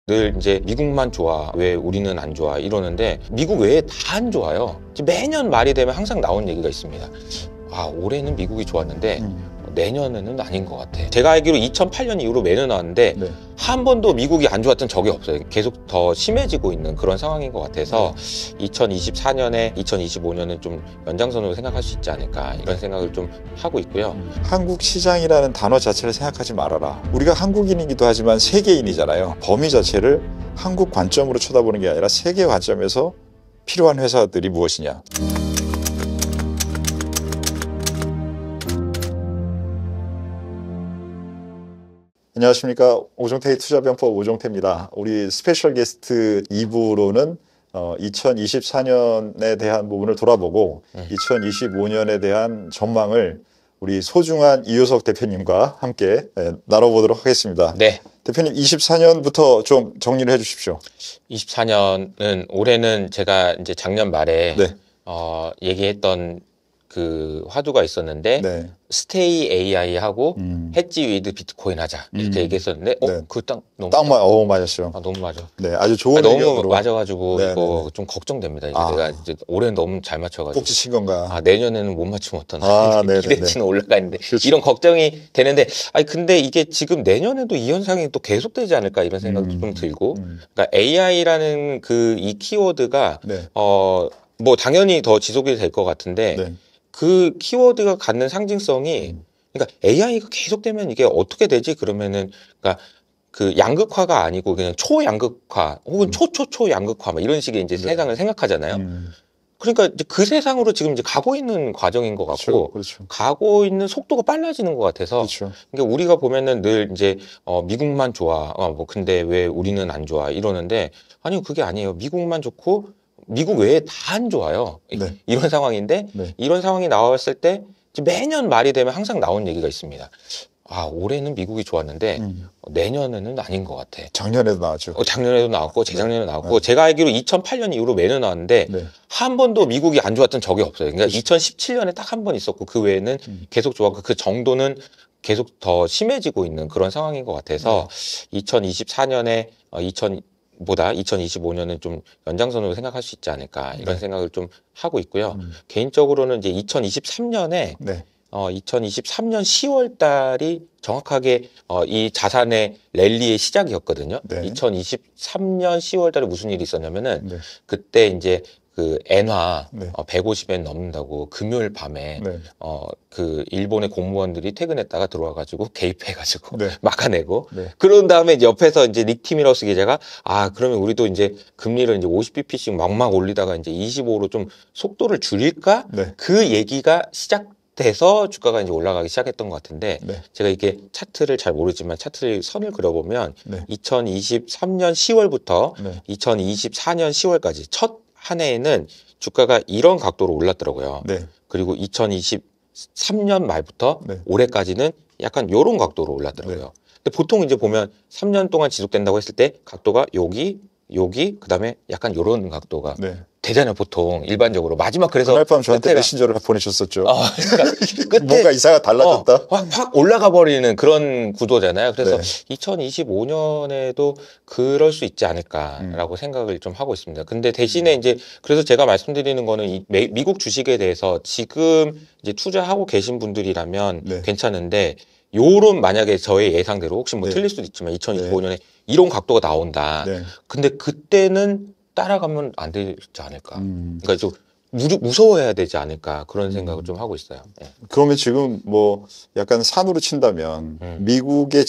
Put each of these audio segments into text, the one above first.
늘 이제 미국만 좋아, 왜 우리는 안 좋아 이러는데 미국 외에 다 안 좋아요. 매년 말이 되면 항상 나오는 얘기가 있습니다. 아, 올해는 미국이 좋았는데 내년에는 아닌 것 같아. 제가 알기로 2008년 이후로 매년 나왔는데 네. 한 번도 미국이 안 좋았던 적이 없어요. 계속 더 심해지고 있는 그런 상황인 것 같아서 2024년에 2025년은 좀 연장선으로 생각할 수 있지 않을까 이런 생각을 좀 하고 있고요. 한국 시장이라는 단어 자체를 생각하지 말아라. 우리가 한국인이기도 하지만 세계인이잖아요. 범위 자체를 한국 관점으로 쳐다보는 게 아니라 세계 관점에서 필요한 회사들이 무엇이냐. 안녕하십니까. 오종태의 투자병법 오종태입니다. 우리 스페셜 게스트 2부로는 2024년에 대한 부분을 돌아보고 2025년에 대한 전망을 우리 소중한 이효석 대표님과 함께 나눠보도록 하겠습니다. 네. 대표님 24년부터 좀 정리를 해주십시오. 24년은 올해는 제가 이제 작년 말에 네. 얘기했던 그 화두가 있었는데 네. 스테이 AI 하고 해지 위드 비트코인 하자 이렇게 얘기했었는데 네. 그 딱 너무 맞았어요. 너무 맞아. 네, 아주 좋은 너무 의견으로. 맞아가지고 네, 이거 네. 좀 걱정됩니다. 이제 내가 이제 올해 너무 잘 맞춰가지고 꼭지 친 건가? 아, 내년에는 못 맞추면 어떠나 네, 네, 기대치는 올라가 있는데 그렇죠. 이런 걱정이 되는데 아니 근데 이게 지금 내년에도 이 현상이 또 계속되지 않을까 이런 생각도 좀 들고 그러니까 AI라는 그 이 키워드가 네. 뭐 당연히 더 지속이 될 것 같은데 네. 그 키워드가 갖는 상징성이 그러니까 AI가 계속되면 이게 어떻게 되지 그러면은 그러니까 그 양극화가 아니고 그냥 초양극화 혹은 초양극화 막 이런 식의 이제 세상을 생각하잖아요. 그러니까 이제 그 세상으로 지금 이제 가고 있는 과정인 것 같고 그렇죠. 가고 있는 속도가 빨라지는 것 같아서 그렇죠. 그러니까 우리가 보면은 늘 이제 미국만 좋아 뭐 근데 왜 우리는 안 좋아 이러는데 아니요 그게 아니에요. 미국만 좋고 미국 외에 다 안 좋아요. 네. 이런 상황인데 네. 이런 상황이 나왔을 때 매년 말이 되면 항상 나오는 얘기가 있습니다. 아, 올해는 미국이 좋았는데 내년에는 아닌 것 같아. 작년에도 나왔죠. 작년에도 나왔고 재작년에도 나왔고 제가 알기로 2008년 이후로 매년 나왔는데 네. 한 번도 미국이 안 좋았던 적이 없어요. 그러니까 2017년에 딱 한 번 있었고 그 외에는 계속 좋았고 그 정도는 계속 더 심해지고 있는 그런 상황인 것 같아서 2024년에 보다 2025년은 좀 연장선으로 생각할 수 있지 않을까 이런 생각을 좀 하고 있고요. 개인적으로는 이제 2023년에 네. 2023년 10월 달이 정확하게 이 자산의 랠리의 시작이었거든요. 네. 2023년 10월 달에 무슨 일이 있었냐면은 네. 그때 이제 그 엔화 네. 150엔 넘는다고 금요일 밤에 네. 그 일본의 공무원들이 퇴근했다가 들어와가지고 개입해가지고 네. 막아내고 네. 그런 다음에 이제 옆에서 이제 닉 티미러스 기자가 아 그러면 우리도 이제 금리를 이제 50bp씩 막막 올리다가 이제 25로 좀 속도를 줄일까 네. 그 얘기가 시작돼서 주가가 이제 올라가기 시작했던 것 같은데 네. 제가 이게 차트를 잘 모르지만 차트를 선을 그려보면 네. 2023년 10월부터 네. 2024년 10월까지 첫 한 해에는 주가가 이런 각도로 올랐더라고요. 네. 그리고 2023년 말부터 네. 올해까지는 약간 요런 각도로 올랐더라고요. 네. 근데 보통 이제 보면 3년 동안 지속된다고 했을 때 각도가 여기, 그다음에 약간 요런 각도가 네. 되잖아요, 보통 일반적으로. 마지막 그래서 그날 밤 저한테 끝에가- 메신저를 보내셨었죠. 그러니까 끝에 뭔가 이사가 달라졌다. 확 올라가 버리는 그런 구도잖아요. 그래서 네. 2025년에도 그럴 수 있지 않을까라고 생각을 좀 하고 있습니다. 근데 대신에 이제 그래서 제가 말씀드리는 거는 이 미국 주식에 대해서 지금 이제 투자하고 계신 분들이라면 네. 괜찮은데 요런 만약에 저의 예상대로 혹시 뭐 네. 틀릴 수도 있지만 2025년에 이런 각도가 나온다. 네. 근데 그때는 따라가면 안 되지 않을까. 그러니까 좀 무서워해야 되지 않을까 그런 생각을 좀 하고 있어요. 네. 그러면 지금 뭐 약간 산으로 친다면 미국의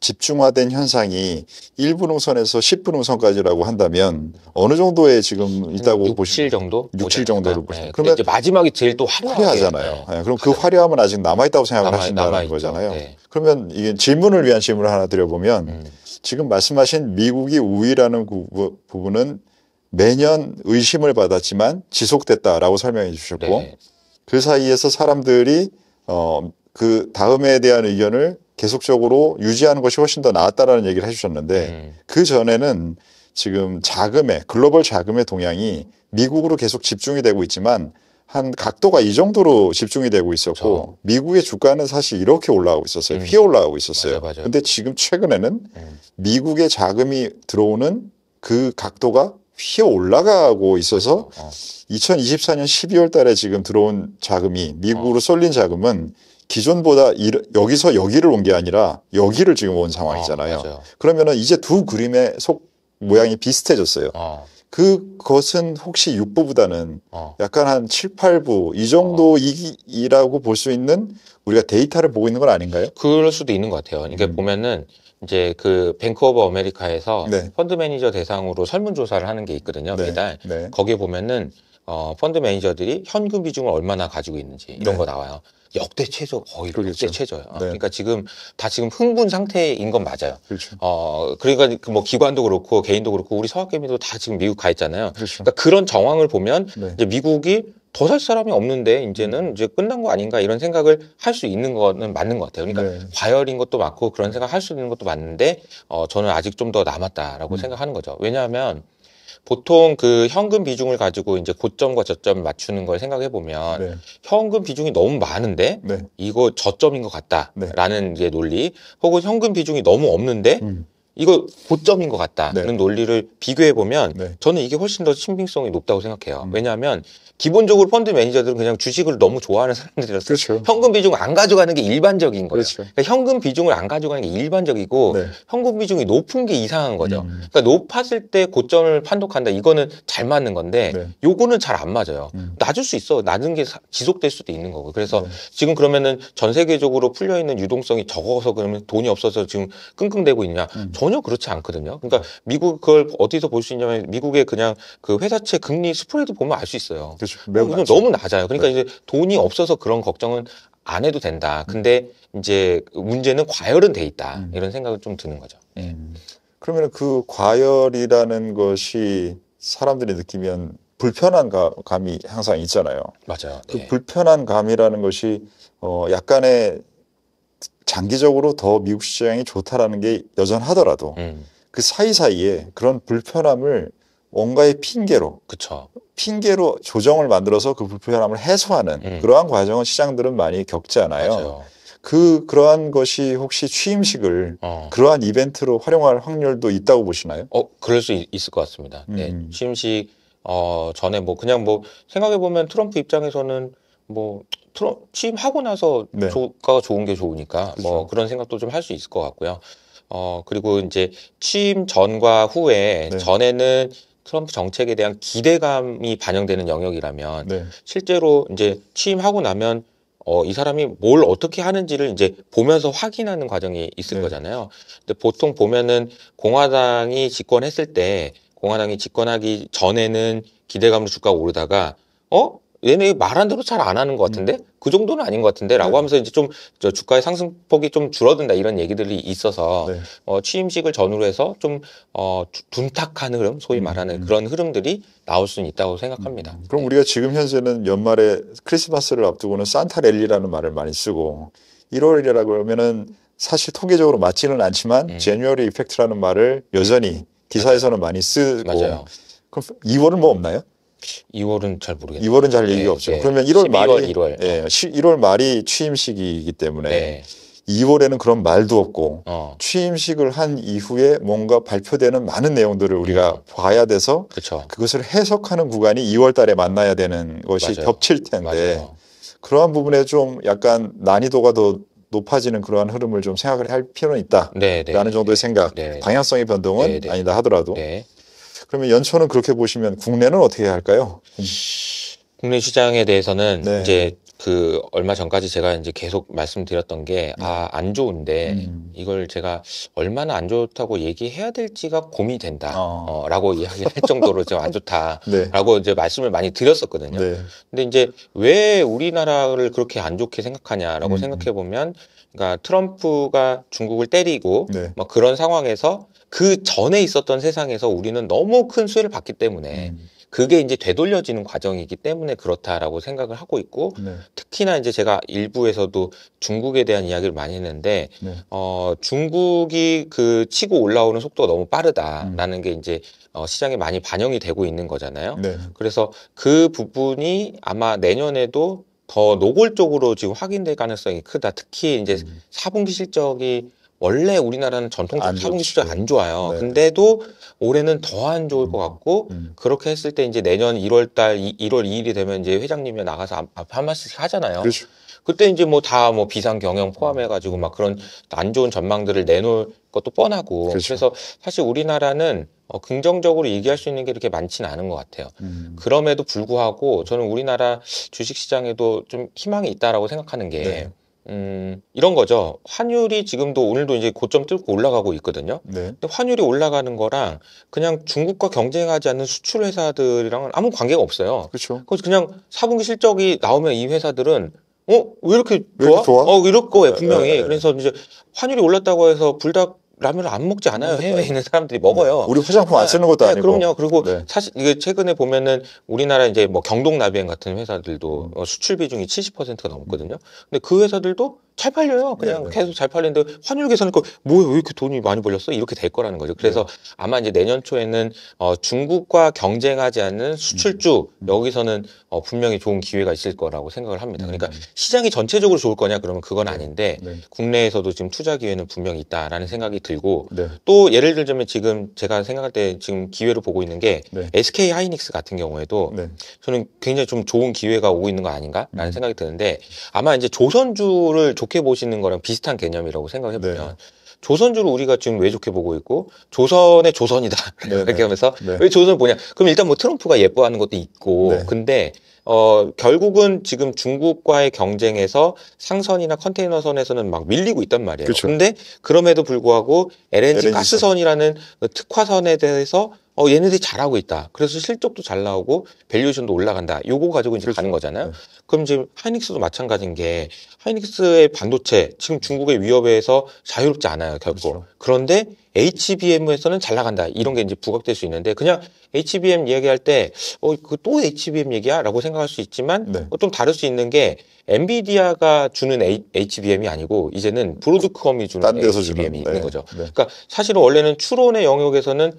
집중화된 현상이 1분음선에서 10분음선까지라고 한다면 어느 정도의 지금 있다고 6, 보시면 7 정도? 6, 7 보지 정도를 않을까요? 보시면 네. 그러면 이제 마지막이 제일 또 화려하잖아요. 네. 그럼 그 화려함은 아직 남아있다고 생각을 하신다는 남아있죠. 거잖아요. 네. 그러면 이게 질문을 위한 질문을 하나 드려보면 지금 말씀하신 미국이 우위라는 부분은 매년 의심을 받았지만 지속됐다라고 설명해 주셨고 네. 그 사이에서 사람들이 그 다음에 대한 의견을 계속적으로 유지하는 것이 훨씬 더 나았다라는 얘기를 해주셨는데 그 전에는 지금 글로벌 자금의 동향이 미국으로 계속 집중이 되고 있지만 한 각도가 이 정도로 집중이 되고 있었고 미국의 주가는 사실 이렇게 올라가고 있었어요. 휘어 올라가고 있었어요. 맞아요. 근데 지금 최근에는 미국의 자금이 들어오는 그 각도가 휘어 올라가고 있어서 2024년 12월 달에 지금 들어온 자금이 미국으로 쏠린 자금은 기존보다 여기서 여기를 온 게 아니라 여기를 지금 온 상황이잖아요. 맞아요. 그러면은 이제 두 그림의 속 모양이 비슷해졌어요. 그것은 혹시 6부보다는 약간 한 7, 8부 이 정도이라고 볼 수 있는 우리가 데이터를 보고 있는 건 아닌가요? 그럴 수도 있는 것 같아요. 그러니까 보면은 이제 그 뱅크 오브 아메리카에서 네. 펀드 매니저 대상으로 설문조사를 하는 게 있거든요. 네. 매달. 네. 거기에 보면은 펀드 매니저들이 현금 비중을 얼마나 가지고 있는지 이런 네. 거 나와요. 역대 최저, 거의 그렇겠죠. 역대 최저예요. 네. 그러니까 지금 흥분 상태인 건 맞아요. 그렇죠. 그러니까 그 뭐 기관도 그렇고 개인도 그렇고 우리 서학개미도 다 지금 미국 가 있잖아요. 그렇죠. 그러니까 그런 정황을 보면 네. 이제 미국이 더 살 사람이 없는데 이제는 이제 끝난 거 아닌가 이런 생각을 할 수 있는 거는 맞는 것 같아요. 그러니까 네. 과열인 것도 맞고 그런 생각 할 수 있는 것도 맞는데 저는 아직 좀 더 남았다라고 생각하는 거죠. 왜냐하면 보통 그 현금 비중을 가지고 이제 고점과 저점 맞추는 걸 생각해 보면 네. 현금 비중이 너무 많은데 네. 이거 저점인 것 같다라는 이제 논리, 혹은 현금 비중이 너무 없는데 이거 고점인 것 같다는 네. 논리를 비교해 보면 네. 저는 이게 훨씬 더 신빙성이 높다고 생각해요. 왜냐하면 기본적으로 펀드 매니저들은 그냥 주식을 너무 좋아하는 사람들이라서 그렇죠. 현금 비중을 안 가져가는 게 일반적인 거예요. 그렇죠. 그러니까 현금 비중을 안 가져가는 게 일반적이고 네. 현금 비중이 높은 게 이상한 거죠. 그러니까 높았을 때 고점을 판독한다. 이거는 잘 맞는 건데 네. 요거는 잘 안 맞아요. 낮을 수 있어. 낮은 게 지속될 수도 있는 거고. 그래서 지금 그러면은 전 세계적으로 풀려 있는 유동성이 적어서 그러면 돈이 없어서 지금 끙끙대고 있냐? 전혀 그렇지 않거든요. 그러니까 미국 그걸 어디서 볼 수 있냐면 미국의 그냥 그 회사채 금리 스프레드 보면 알 수 있어요. 그렇죠. 매우 그냥 낮죠. 너무 낮아요. 그러니까 네. 이제 돈이 없어서 그런 걱정은 안 해도 된다. 근데 이제 문제는 과열은 돼 있다. 이런 생각이 좀 드는 거죠. 네. 그러면 그 과열이라는 것이 사람들이 느끼면 불편한 감이 항상 있잖아요. 맞아요. 그 네. 불편한 감이라는 것이 약간의 장기적으로 더 미국 시장이 좋다라는 게 여전하더라도 그 사이사이에 그런 불편함을 뭔가의 그쵸. 핑계로 조정을 만들어서 그 불편함을 해소하는 그러한 과정은 시장들은 많이 겪지 않아요. 맞아요. 그러한 것이 혹시 취임식을 그러한 이벤트로 활용할 확률도 있다고 보시나요? 그럴 수 있을 것 같습니다. 네. 취임식 전에 뭐 그냥 뭐 생각해 보면 트럼프 입장에서는 뭐 취임하고 나서 네. 주가가 좋은 게 좋으니까 그렇죠. 뭐 그런 생각도 좀 할 수 있을 것 같고요. 그리고 이제 취임 전과 후에 네. 전에는 트럼프 정책에 대한 기대감이 반영되는 영역이라면 네. 실제로 이제 취임하고 나면 이 사람이 뭘 어떻게 하는지를 이제 보면서 확인하는 과정이 있을 네. 거잖아요. 근데 보통 보면은 공화당이 집권하기 전에는 기대감으로 주가가 오르다가 얘네 말한 대로 잘 안 하는 것 같은데 그 정도는 아닌 것 같은데 라고 네. 하면서 이제 좀 주가의 상승폭이 좀 줄어든다 이런 얘기들이 있어서 네. 취임식을 전후로 해서 좀 둔탁한 흐름, 소위 말하는 그런 흐름들이 나올 수는 있다고 생각합니다. 그럼 네. 우리가 지금 현재는 연말에 크리스마스를 앞두고는 산타 랠리라는 말을 많이 쓰고 1월이라고 그러면은 사실 통계적으로 맞지는 않지만 제뉴어리 이펙트라는 말을 여전히 기사에서는 많이 쓰고 맞아요. 그럼 2월은 뭐 없나요? 2월은 잘 모르겠네요. 2월은 잘 얘기가 네, 없죠. 네. 그러면 1월 12월, 말이 1월. 1월 말이 취임식이기 때문에 네. 2월에는 그런 말도 없고 어, 취임식을 한 이후에 뭔가 발표되는 많은 내용들을 우리가 봐야 돼서 그쵸. 그것을 해석하는 구간이 2월 달에 만나야 되는 것이 맞아요. 겹칠 텐데 맞아요. 그러한 부분에 좀 약간 난이도가 더 높아지는 그러한 흐름을 좀 생각을 할 필요는 있다라는 네, 네. 정도의 생각, 네. 방향성의 변동은 네, 네. 아니다 하더라도 네. 그러면 연초는 그렇게 보시면 국내는 어떻게 할까요? 국내 시장에 대해서는 네. 이제 그 얼마 전까지 제가 이제 계속 말씀드렸던 게 안 좋은데 이걸 제가 얼마나 안 좋다고 얘기해야 될지가 고민이 된다. 라고 이야기를 할 정도로 좀 안 좋다라고 네. 이제 말씀을 많이 드렸었거든요. 네. 근데 이제 왜 우리나라를 그렇게 안 좋게 생각하냐라고 생각해 보면, 그러니까 트럼프가 중국을 때리고 네. 막 그런 상황에서 그 전에 있었던 세상에서 우리는 너무 큰 수혜를 받기 때문에 그게 이제 되돌려지는 과정이기 때문에 그렇다라고 생각을 하고 있고 네. 특히나 이제 제가 일부에서도 중국에 대한 이야기를 많이 했는데 네. 중국이 그 치고 올라오는 속도가 너무 빠르다라는 게 이제 시장에 많이 반영이 되고 있는 거잖아요. 네. 그래서 그 부분이 아마 내년에도 더 노골적으로 지금 확인될 가능성이 크다. 특히 이제 4분기 실적이 원래 우리나라는 안 전통적으로 4분기 좋지. 실적이 안 좋아요. 네. 근데도 올해는 더 안 좋을 것 같고 그렇게 했을 때 이제 내년 1월 달 1월 2일이 되면 이제 회장님이 나가서 앞에 한 말씀씩 하잖아요. 그렇죠. 그때 이제 뭐 다 뭐 비상 경영 포함해가지고 막 그런 안 좋은 전망들을 내놓을 것도 뻔하고 그렇죠. 그래서 사실 우리나라는 긍정적으로 얘기할 수 있는 게 이렇게 많지는 않은 것 같아요. 그럼에도 불구하고 저는 우리나라 주식시장에도 좀 희망이 있다라고 생각하는 게 이런 거죠. 환율이 지금도 오늘도 이제 고점 뚫고 올라가고 있거든요. 네. 근데 환율이 올라가는 거랑 그냥 중국과 경쟁하지 않는 수출 회사들이랑은 아무 관계가 없어요. 그렇죠. 그래서 그냥 4분기 실적이 나오면 이 회사들은 왜 이렇게 왜 좋아? 이렇게 좋아? 이럴 거예요, 분명히. 네. 그래서 이제 환율이 올랐다고 해서 불닭 라면을 안 먹지 않아요. 해외에 있는 사람들이 먹어요. 우리 화장품 안 쓰는 것도 네, 아니고. 그럼요. 그리고 네. 사실 이게 최근에 보면은 우리나라 이제 뭐 경동나비행 같은 회사들도 수출 비중이 70%가 넘거든요. 근데 그 회사들도 잘 팔려요. 그냥 네, 네. 계속 잘 팔리는데 환율 계산하니까 뭐야 왜 이렇게 돈이 많이 벌렸어? 이렇게 될 거라는 거죠. 그래서 아마 이제 내년 초에는 중국과 경쟁하지 않는 수출주 여기서는 분명히 좋은 기회가 있을 거라고 생각을 합니다. 그러니까 시장이 전체적으로 좋을 거냐 그러면 그건 아닌데 네. 국내에서도 지금 투자 기회는 분명히 있다라는 생각이 들고 네. 또 예를 들자면 지금 제가 생각할 때 지금 기회로 보고 있는 게 네. SK 하이닉스 같은 경우에도 네. 저는 굉장히 좀 좋은 기회가 오고 있는 거 아닌가라는 생각이 드는데 아마 이제 조선주를 좋게 보시는 거랑 비슷한 개념이라고 생각해 보면 네. 조선주를 우리가 지금 왜 좋게 보고 있고 조선의 조선이다 네, 이렇게 네. 하면서 네. 왜 조선을 보냐? 그럼 일단 뭐 트럼프가 예뻐하는 것도 있고 네. 근데 결국은 지금 중국과의 경쟁에서 상선이나 컨테이너선에서는 막 밀리고 있단 말이에요. 그렇죠. 근데 그럼에도 불구하고 LNG LNG 가스선이라는 특화선에 대해서 얘네들이 잘하고 있다. 그래서 실적도 잘 나오고 밸류에이션도 올라간다. 요거 가지고 이제 그렇죠. 가는 거잖아요. 네. 그럼 지금 하이닉스도 마찬가지인 게 하이닉스의 반도체 지금 중국의 위협에서 자유롭지 않아요. 결코. 그렇죠. 그런데 HBM에서는 잘 나간다. 이런 게 이제 부각될 수 있는데 그냥 HBM 얘기할 때 그 또 HBM 얘기야? 라고 생각할 수 있지만 네. 좀 다를 수 있는 게 엔비디아가 주는 HBM이 아니고 이제는 브로드컴이 주는 딴 데서 HBM이 주는, 있는 거죠. 네. 그러니까 사실은 원래는 추론의 영역에서는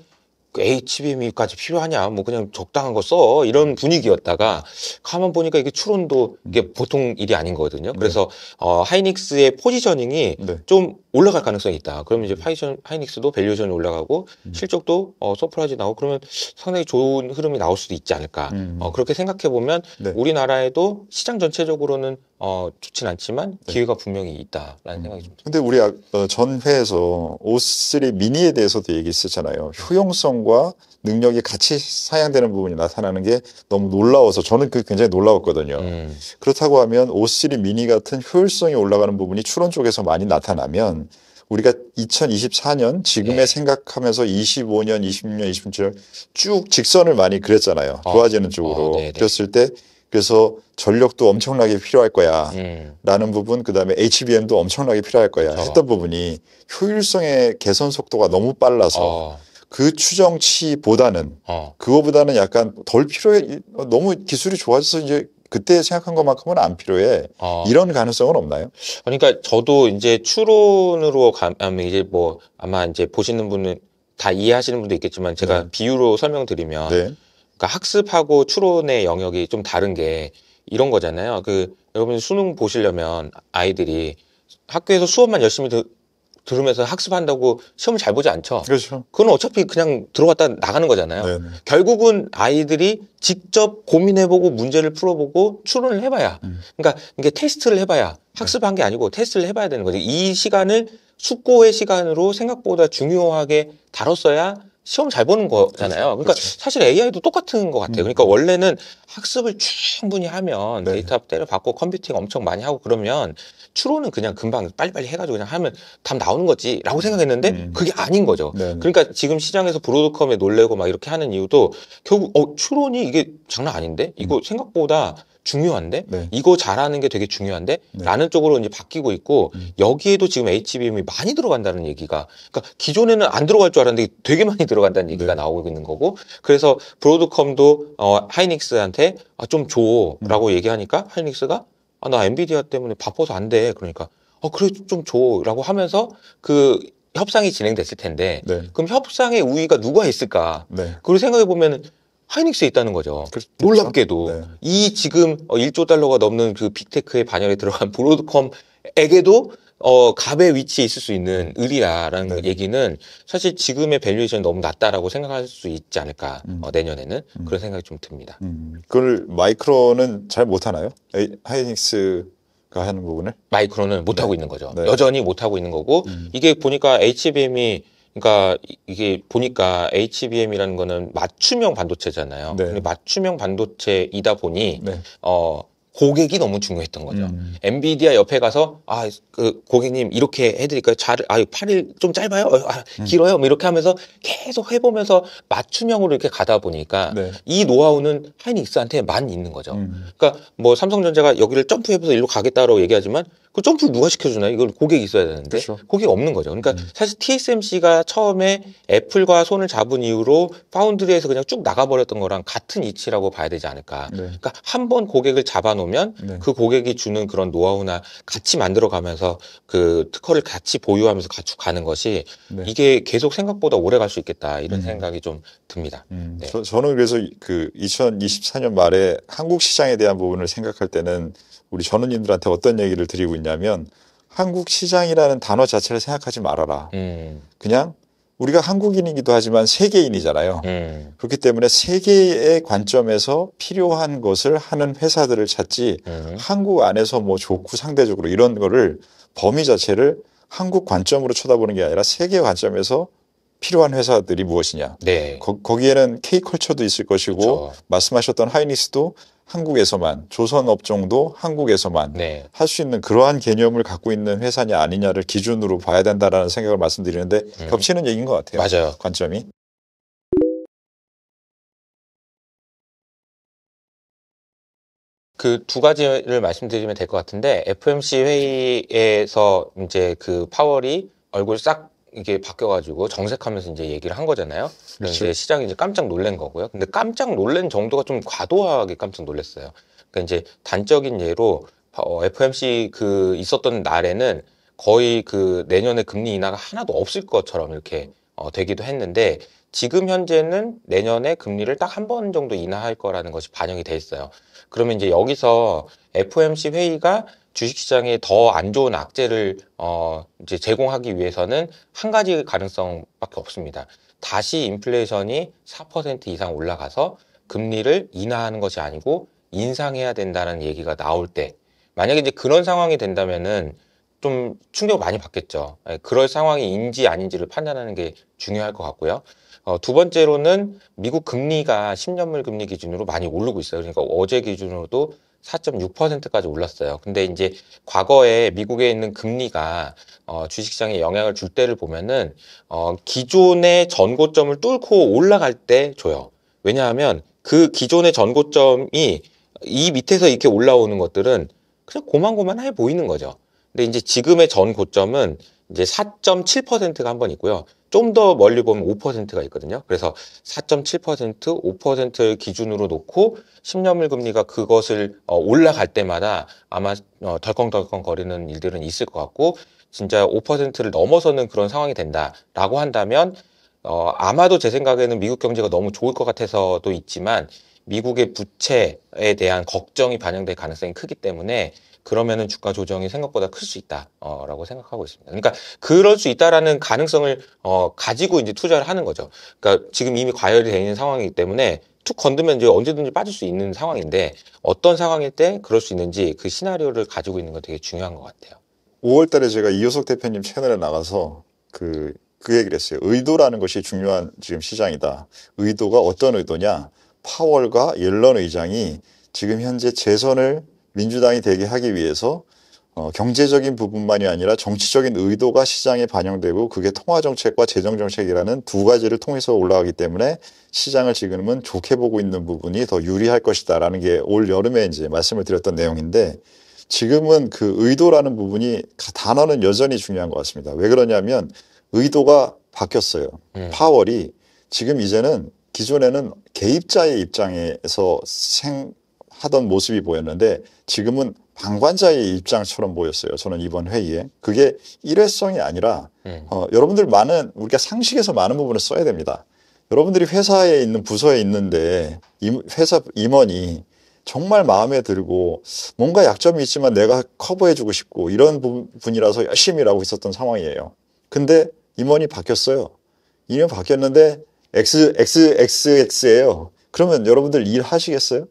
그 HBM까지 필요하냐? 뭐 그냥 적당한 거 써. 이런 분위기였다가 가만 보니까 이게 추론도 이게 보통 일이 아닌 거거든요. 그래서 하이닉스의 포지셔닝이 네. 좀 올라갈 가능성이 있다. 그러면 이제 하이닉스도 밸류에이션이 올라가고 실적도 서프라이즈 나오고 그러면 상당히 좋은 흐름이 나올 수도 있지 않을까. 그렇게 생각해 보면 네. 우리나라에도 시장 전체적으로는 좋진 않지만 기회가 분명히 있다라는 생각이 좀 듭니다. 근데 우리 전 회에서 O3 미니에 대해서도 얘기했었잖아요. 효용성과 능력이 같이 사양되는 부분이 나타나는 게 너무 놀라워서 저는 그게 굉장히 놀라웠거든요. 그렇다고 하면 O3 미니 같은 효율성이 올라가는 부분이 추론 쪽에서 많이 나타나면 우리가 2024년 지금의 네. 생각하면서 25년, 26년, 27년 쭉 직선을 많이 그렸잖아요. 좋아지는 쪽으로. 네네. 그랬을 때 그래서 전력도 엄청나게 필요할 거야. 라는 부분, 그 다음에 HBM도 엄청나게 필요할 거야. 그렇죠. 했던 부분이 효율성의 개선 속도가 너무 빨라서 그 추정치보다는 그거보다는 약간 덜 필요해. 너무 기술이 좋아져서 이제 그때 생각한 것만큼은 안 필요해. 이런 가능성은 없나요? 그러니까 저도 이제 추론으로 가면 이제 뭐 아마 이제 보시는 분은 다 이해하시는 분도 있겠지만 제가 네. 비유로 설명드리면 네. 그러니까 학습하고 추론의 영역이 좀 다른 게 이런 거잖아요. 여러분 수능 보시려면 아이들이 학교에서 수업만 열심히 들으면서 학습한다고 시험을 잘 보지 않죠. 그렇죠. 그건 어차피 그냥 들어갔다 나가는 거잖아요. 네네. 결국은 아이들이 직접 고민해보고 문제를 풀어보고 추론을 해봐야 그러니까 이게 테스트를 해봐야 학습한 게 아니고 테스트를 해봐야 되는 거죠. 이 시간을 숙고의 시간으로 생각보다 중요하게 다뤘어야 시험 잘 보는 거잖아요. 그러니까 그렇죠. 사실 AI도 똑같은 것 같아요. 그러니까 원래는 학습을 충분히 하면 네. 데이터 때려받고 컴퓨팅 엄청 많이 하고 그러면 추론은 그냥 금방 빨리빨리 해가지고 그냥 하면 답 나오는 거지라고 생각했는데 그게 아닌 거죠. 네. 그러니까 지금 시장에서 브로드컴에 놀래고 막 이렇게 하는 이유도 결국 추론이 이게 장난 아닌데 이거 생각보다 중요한데 네. 이거 잘하는 게 되게 중요한데 라는 쪽으로 이제 바뀌고 있고 여기에도 지금 HBM이 많이 들어간다는 얘기가 그러니까 기존에는 안 들어갈 줄 알았는데 되게 많이 들어간다는 얘기가 네. 나오고 있는 거고 그래서 브로드컴도 하이닉스한테 좀 줘라고 얘기하니까 하이닉스가 나 엔비디아 때문에 바빠서 안 돼. 그러니까 그래 좀 줘라고 하면서 그 협상이 진행됐을 텐데 네. 그럼 협상의 우위가 누가 있을까? 네. 그걸 생각해 보면은 하이닉스에 있다는 거죠. 그렇죠. 놀랍게도 네. 이 지금 1조 달러가 넘는 그 빅테크의 반열에 들어간 브로드컴에게도 갑의 위치에 있을 수 있는 을이라는 네. 얘기는 사실 지금의 밸류에이션이 너무 낮다라고 생각할 수 있지 않을까 내년에는 그런 생각이 좀 듭니다. 그걸 마이크론은 잘 못하나요? 하이닉스가 하는 부분을? 마이크론은 못하고 네. 있는 거죠. 네. 여전히 못하고 있는 거고 이게 보니까 HBM이 그러니까 이게 보니까 HBM이라는 거는 맞춤형 반도체잖아요. 네. 근데 맞춤형 반도체이다 보니 네. 고객이 너무 중요했던 거죠. 엔비디아 옆에 가서 그 고객님 이렇게 해드릴까요? 팔이 좀 짧아요? 길어요? 뭐 이렇게 하면서 계속 해보면서 맞춤형으로 이렇게 가다 보니까 네. 이 노하우는 하이닉스한테만 있는 거죠. 그러니까 뭐 삼성전자가 여기를 점프해서 일로 가겠다라고 얘기하지만 그 점프를 누가 시켜주나요? 이걸 고객이 있어야 되는데 그렇죠. 고객이 없는 거죠. 그러니까 사실 TSMC가 처음에 애플과 손을 잡은 이후로 파운드리에서 그냥 쭉 나가버렸던 거랑 같은 이치라고 봐야 되지 않을까. 네. 그러니까 한 번 고객을 잡아놓으면 네. 그 고객이 주는 그런 노하우나 같이 만들어가면서 그 특허를 같이 보유하면서 같이 가는 것이 네. 이게 계속 생각보다 오래 갈 수 있겠다 이런 생각이 좀 듭니다. 네. 저는 그래서 그 2024년 말에 한국 시장에 대한 부분을 생각할 때는 우리 전우님들한테 어떤 얘기를 드리고 있냐면 한국 시장이라는 단어 자체를 생각하지 말아라. 그냥 우리가 한국인이기도 하지만 세계인이잖아요. 그렇기 때문에 세계의 관점에서 필요한 것을 하는 회사들을 찾지 한국 안에서 뭐 좋고 상대적으로 이런 거를 범위 자체를 한국 관점으로 쳐다보는 게 아니라 세계 관점에서 필요한 회사들이 무엇이냐. 네. 거기에는 K컬처도 있을 것이고 그렇죠. 말씀하셨던 하이닉스도 한국에서만 조선업종도 한국에서만 네. 할 수 있는 그러한 개념을 갖고 있는 회사냐 아니냐를 기준으로 봐야 된다라는 생각을 말씀드리는데 겹치는 얘기인 것 같아요. 맞아요. 관점이. 그 두 가지를 말씀드리면 될 것 같은데 FOMC 회의에서 이제 그 파월이 얼굴 싹 이게 바뀌어가지고 정색하면서 이제 얘기를 한 거잖아요. 그래서 그렇죠. 이제 시장이 이제 깜짝 놀란 거고요. 근데 깜짝 놀란 정도가 좀 과도하게 깜짝 놀랐어요. 그러니까 이제 단적인 예로 FOMC 그 있었던 날에는 거의 그 내년에 금리 인하가 하나도 없을 것처럼 이렇게 되기도 했는데 지금 현재는 내년에 금리를 딱 한 번 정도 인하할 거라는 것이 반영이 돼 있어요. 그러면 이제 여기서 FOMC 회의가 주식시장에 더 안 좋은 악재를 이제 제공하기 위해서는 한 가지 가능성밖에 없습니다. 다시 인플레이션이 4% 이상 올라가서 금리를 인하하는 것이 아니고 인상해야 된다는 얘기가 나올 때 만약에 이제 그런 상황이 된다면은 좀 충격을 많이 받겠죠. 그럴 상황인지 아닌지를 판단하는 게 중요할 것 같고요. 두 번째로는 미국 금리가 10년물 금리 기준으로 많이 오르고 있어요. 그러니까 어제 기준으로도 4.6%까지 올랐어요. 근데 이제 과거에 미국에 있는 금리가 주식시장에 영향을 줄 때를 보면은 기존의 전고점을 뚫고 올라갈 때 줘요. 왜냐하면 그 기존의 전고점이 이 밑에서 이렇게 올라오는 것들은 그냥 고만고만해 보이는 거죠. 근데 이제 지금의 전 고점은 이제 4.7%가 한 번 있고요. 좀 더 멀리 보면 5%가 있거든요. 그래서 4.7%, 5%를 기준으로 놓고 10년물 금리가 그것을 올라갈 때마다 아마 덜컹덜컹 거리는 일들은 있을 것 같고 진짜 5%를 넘어서는 그런 상황이 된다라고 한다면 아마도 제 생각에는 미국 경제가 너무 좋을 것 같아서도 있지만 미국의 부채에 대한 걱정이 반영될 가능성이 크기 때문에 그러면은 주가 조정이 생각보다 클 수 있다라고 생각하고 있습니다. 그러니까 그럴 수 있다라는 가능성을 가지고 이제 투자를 하는 거죠. 그러니까 지금 이미 과열이 되어 있는 상황이기 때문에 툭 건드면 이제 언제든지 빠질 수 있는 상황인데 어떤 상황일 때 그럴 수 있는지 그 시나리오를 가지고 있는 건 되게 중요한 것 같아요. 5월 달에 제가 이효석 대표님 채널에 나가서 그 얘기를 했어요. 의도라는 것이 중요한 지금 시장이다. 의도가 어떤 의도냐? 파월과 옐런 의장이 지금 현재 재선을 민주당이 되게 하기 위해서 경제적인 부분만이 아니라 정치적인 의도가 시장에 반영되고 그게 통화정책과 재정정책이라는 두 가지를 통해서 올라가기 때문에 시장을 지금은 좋게 보고 있는 부분이 더 유리할 것이다라는 게 올 여름에 이제 말씀을 드렸던 내용인데 지금은 그 의도라는 부분이 단어는 여전히 중요한 것 같습니다. 왜 그러냐면 의도가 바뀌었어요. 파월이 지금 이제는 기존에는 개입자의 입장에서 하던 모습이 보였는데 지금은 방관자의 입장처럼 보였어요. 저는 이번 회의에. 그게 일회성이 아니라 여러분들 우리가 상식에서 많은 부분을 써야 됩니다. 여러분들이 회사에 있는 부서에 있는데 회사 임원이 정말 마음에 들고 뭔가 약점이 있지만 내가 커버해주고 싶고 이런 분이라서 열심히 일하고 있었던 상황이에요. 근데 임원이 바뀌었어요. 임원이 바뀌었는데 XXX예요. 그러면 여러분들 일하시겠어요?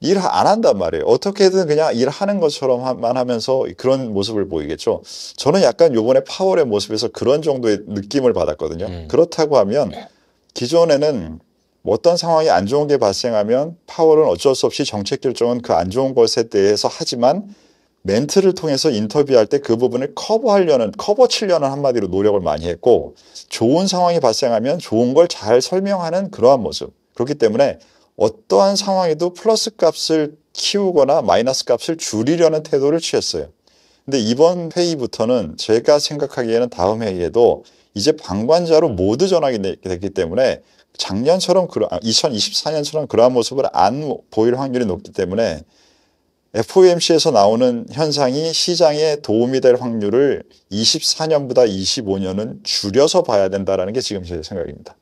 일 안 한단 말이에요. 어떻게든 그냥 일하는 것처럼만 하면서 그런 모습을 보이겠죠. 저는 약간 요번에 파월의 모습에서 그런 정도의 느낌을 받았거든요. 그렇다고 하면 기존에는 어떤 상황이 안 좋은 게 발생하면 파월은 어쩔 수 없이 정책 결정은 그 안 좋은 것에 대해서 하지만 멘트를 통해서 인터뷰할 때 그 부분을 커버 치려는 한마디로 노력을 많이 했고 좋은 상황이 발생하면 좋은 걸 잘 설명하는 그러한 모습. 그렇기 때문에 어떠한 상황에도 플러스 값을 키우거나 마이너스 값을 줄이려는 태도를 취했어요. 근데 이번 회의부터는 제가 생각하기에는 다음 회의에도 이제 방관자로 모두 전환이 됐기 때문에 작년처럼 2024년처럼 그러한 모습을 안 보일 확률이 높기 때문에 FOMC에서 나오는 현상이 시장에 도움이 될 확률을 24년보다 25년은 줄여서 봐야 된다는 게 지금 제 생각입니다.